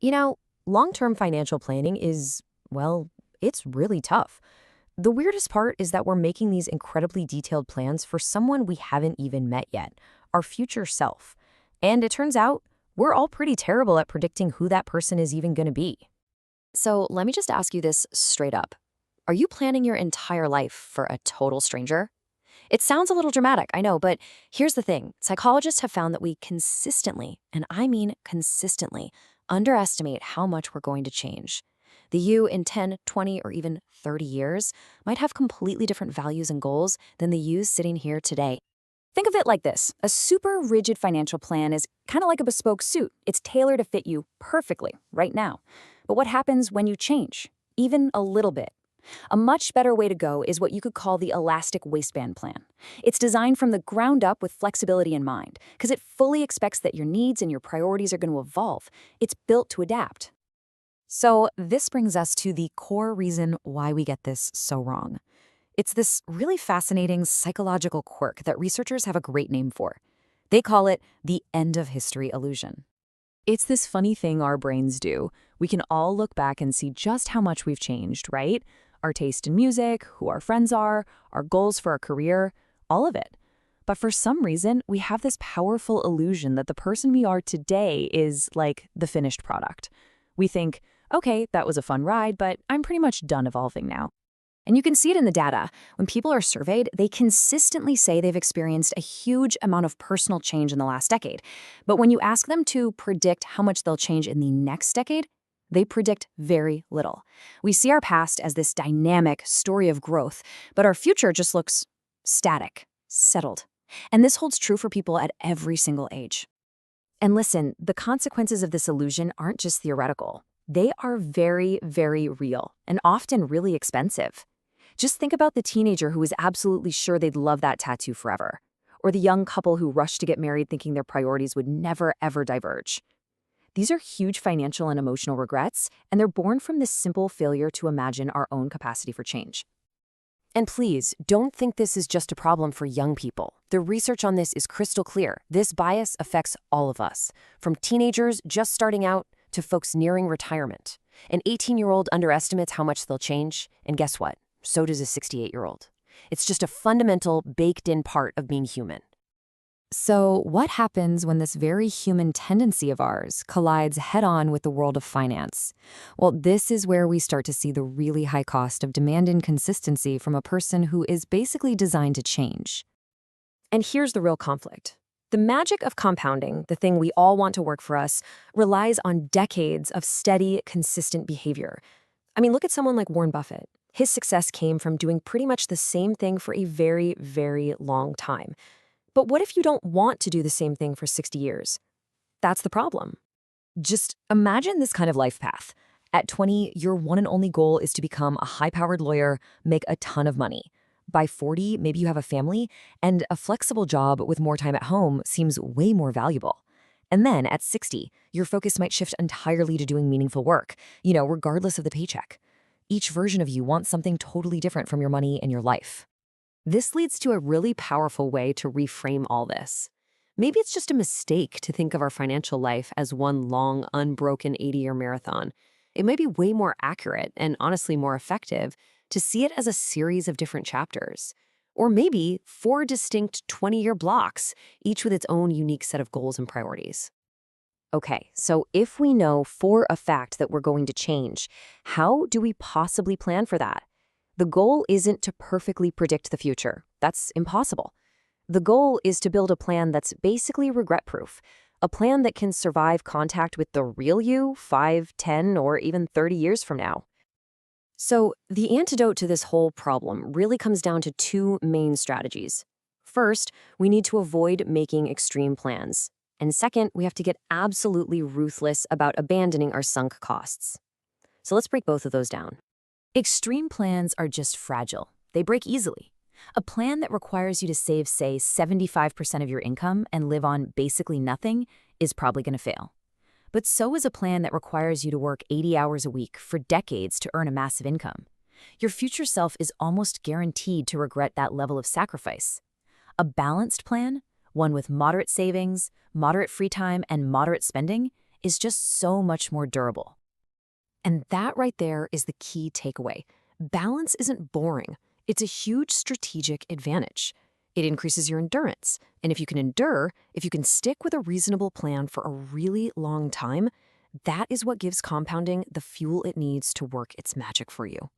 You know, long-term financial planning is, well, it's really tough. The weirdest part is that we're making these incredibly detailed plans for someone we haven't even met yet, our future self. And it turns out we're all pretty terrible at predicting who that person is even going to be. So let me just ask you this straight up. Are you planning your entire life for a total stranger? It sounds a little dramatic, I know, but here's the thing. Psychologists have found that we consistently, and I mean consistently, underestimate how much we're going to change. The you in 10, 20, or even 30 years might have completely different values and goals than the you sitting here today. Think of it like this. A super rigid financial plan is kind of like a bespoke suit. It's tailored to fit you perfectly right now. But what happens when you change? Even a little bit. A much better way to go is what you could call the elastic waistband plan. It's designed from the ground up with flexibility in mind, because it fully expects that your needs and your priorities are going to evolve. It's built to adapt. So, this brings us to the core reason why we get this so wrong. It's this really fascinating psychological quirk that researchers have a great name for. They call it the end of history illusion. It's this funny thing our brains do. We can all look back and see just how much we've changed, right? Our taste in music, who our friends are, our goals for our career, all of it. But for some reason, we have this powerful illusion that the person we are today is like the finished product. We think, okay, that was a fun ride, but I'm pretty much done evolving now. And you can see it in the data. When people are surveyed, they consistently say they've experienced a huge amount of personal change in the last decade. But when you ask them to predict how much they'll change in the next decade, they predict very little. We see our past as this dynamic story of growth, but our future just looks static, settled. And this holds true for people at every single age. And listen, the consequences of this illusion aren't just theoretical. They are very, very real and often really expensive. Just think about the teenager who is absolutely sure they'd love that tattoo forever, or the young couple who rushed to get married thinking their priorities would never, ever diverge. These are huge financial and emotional regrets, and they're born from this simple failure to imagine our own capacity for change. And please, don't think this is just a problem for young people. The research on this is crystal clear. This bias affects all of us, from teenagers just starting out to folks nearing retirement. An 18-year-old underestimates how much they'll change, and guess what? So does a 68-year-old. It's just a fundamental, baked-in part of being human. So what happens when this very human tendency of ours collides head-on with the world of finance? Well, this is where we start to see the really high cost of demand inconsistency from a person who is basically designed to change. And here's the real conflict. The magic of compounding, the thing we all want to work for us, relies on decades of steady, consistent behavior. I mean, look at someone like Warren Buffett. His success came from doing pretty much the same thing for a very, very long time. But what if you don't want to do the same thing for 60 years? That's the problem. Just imagine this kind of life path. At 20, your one and only goal is to become a high-powered lawyer, make a ton of money. By 40, maybe you have a family, and a flexible job with more time at home seems way more valuable. And then at 60, your focus might shift entirely to doing meaningful work, regardless of the paycheck. Each version of you wants something totally different from your money and your life. This leads to a really powerful way to reframe all this. Maybe it's just a mistake to think of our financial life as one long, unbroken 80-year marathon. It might be way more accurate and honestly more effective to see it as a series of different chapters. Or maybe 4 distinct 20-year blocks, each with its own unique set of goals and priorities. Okay, so if we know for a fact that we're going to change, how do we possibly plan for that? The goal isn't to perfectly predict the future. That's impossible. The goal is to build a plan that's basically regret-proof, a plan that can survive contact with the real you 5, 10, or even 30 years from now. So the antidote to this whole problem really comes down to 2 main strategies. First, we need to avoid making extreme plans. And second, we have to get absolutely ruthless about abandoning our sunk costs. So let's break both of those down. Extreme plans are just fragile. They break easily. A plan that requires you to save, say, 75% of your income and live on basically nothing is probably going to fail. But so is a plan that requires you to work 80 hours a week for decades to earn a massive income. Your future self is almost guaranteed to regret that level of sacrifice. A balanced plan, one with moderate savings, moderate free time, and moderate spending, is just so much more durable. And that right there is the key takeaway. Balance isn't boring. It's a huge strategic advantage. It increases your endurance. And if you can endure, if you can stick with a reasonable plan for a really long time, that is what gives compounding the fuel it needs to work its magic for you.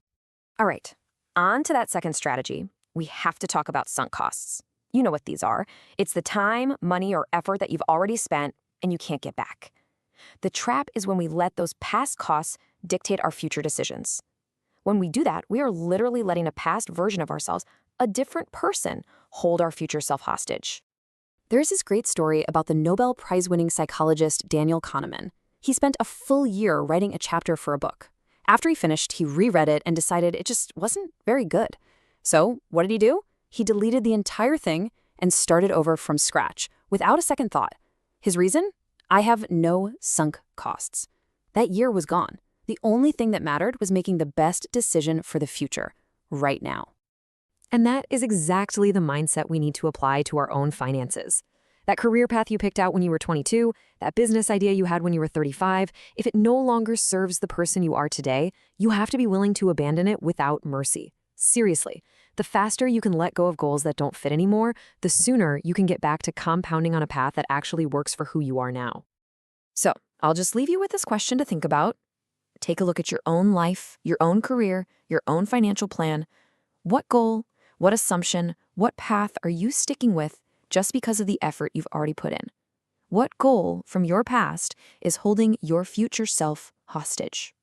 All right, on to that second strategy. We have to talk about sunk costs. You know what these are. It's the time, money, or effort that you've already spent and you can't get back. The trap is when we let those past costs dictate our future decisions. When we do that, we are literally letting a past version of ourselves, a different person, hold our future self hostage. There's this great story about the Nobel Prize-winning psychologist Daniel Kahneman. He spent a full year writing a chapter for a book. After he finished, he reread it and decided it just wasn't very good. So what did he do? He deleted the entire thing and started over from scratch, without a second thought. His reason? I have no sunk costs. That year was gone. The only thing that mattered was making the best decision for the future, right now. And that is exactly the mindset we need to apply to our own finances. That career path you picked out when you were 22, that business idea you had when you were 35, if it no longer serves the person you are today, you have to be willing to abandon it without mercy. Seriously, the faster you can let go of goals that don't fit anymore, the sooner you can get back to compounding on a path that actually works for who you are now. So, I'll just leave you with this question to think about. Take a look at your own life, your own career, your own financial plan. What goal, what assumption, what path are you sticking with just because of the effort you've already put in? What goal from your past is holding your future self hostage?